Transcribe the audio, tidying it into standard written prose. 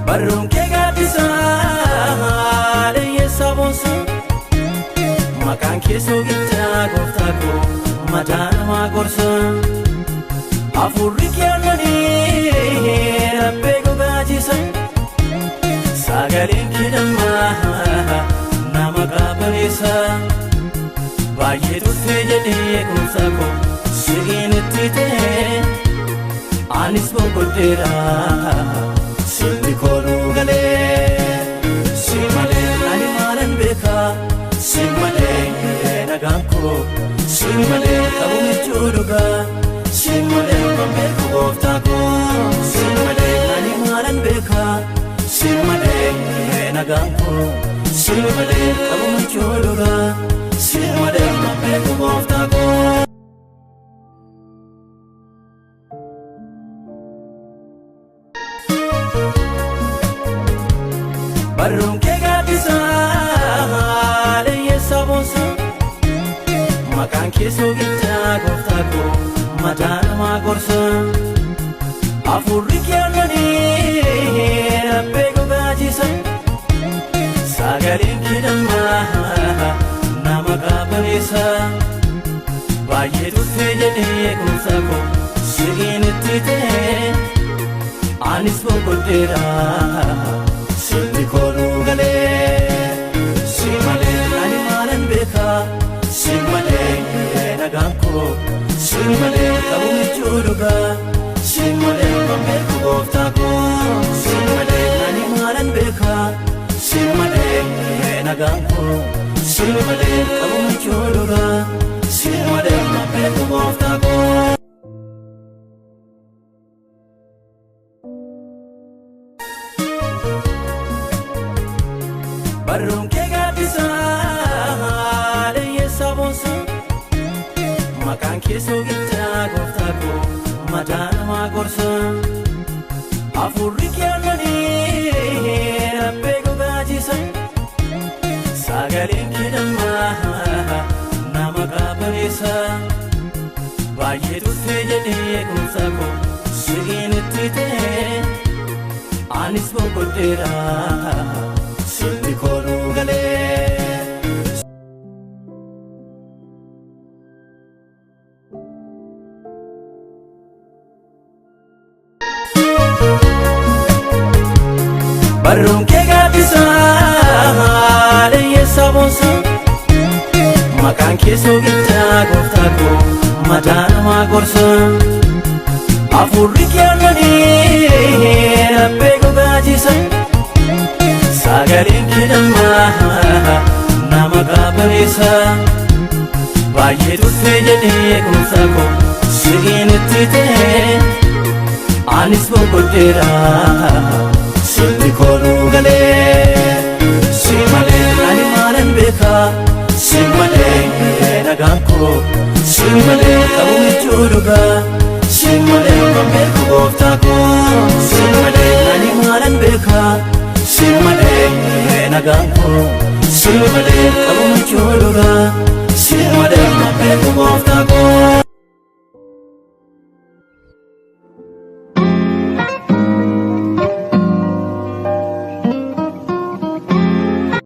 Barroon kee gaaddisaa leeyyeessaa boonsaa maqaan kee soogiddaa gooftaa koo mataa namaa gorsaa hafuurri kee aannanii rabbee gogaachisa sagaleen kee dammaa nama qaabareessa baay'ee turtee jedhee gooftaa koo si'iin itti ta'e anis boqoddeera. Silti kooluu galee si malee ani maalan beekaa si malee nagaan koo si malee qabu michuu dhugaa si malee waan beeku gooftaa koo si malee ani maalan beekaa si malee nagaan koo si malee qabu michuu dhugaa si malee waan beeku gooftaa koo. Barroon kee gaaddisaa leeyyeessaa boonsaa maqaan kee soogiddaa gooftaa koo mataa namaa gorsaa hafuurri kee aannanii rabbee gogaachisa sagaleen kee dammaa nama qaabareessa baay'ee turtee jedhee gooftaa koo si'iin itti ta'e anis boqoddeera. Silti kooluu galee si malee ani maalan beekaa si malee nagaan koo si malee qabu michuu dhugaa si malee waan beeku gooftaa koo si malee ani maalan beekaa si malee nagaan koo si malee qabu michuu dhugaa si malee waan beeku gooftaa koo. Barroon kee gaaddisaa leeyyeessaa boonsaa maqaan kee soogiddaa gooftaa koo mataa namaa gorsaa hafuurri kee aannanii rabbee gogaachisa sagaleen kee dammaa nama qaabareessa baay'ee turtee jedhee gooftaa koo si'iin itti ta'e anis boqoddeera. Silti kooluu galee Barroon kee gaaddisaa leeyyeessaa boonsaa maqaan kee soogiddaa gooftaa koo mataa namaa gorsaa hafuurri kee aannanii rabbee gogaachisa sagaleen kee dammaa nama qaabareessa baay'ee turtee jedhee gooftaa koo si'iin itti ta'e anis boqoddeera. Silti kooluu galee si malee ani maalan beekaa si malee nagaan koo si malee qabu michuu dhugaa si malee waan beeku gooftaa koo si malee ani maalan beekaa si malee nagaan koo si malee qabu michuu dhugaa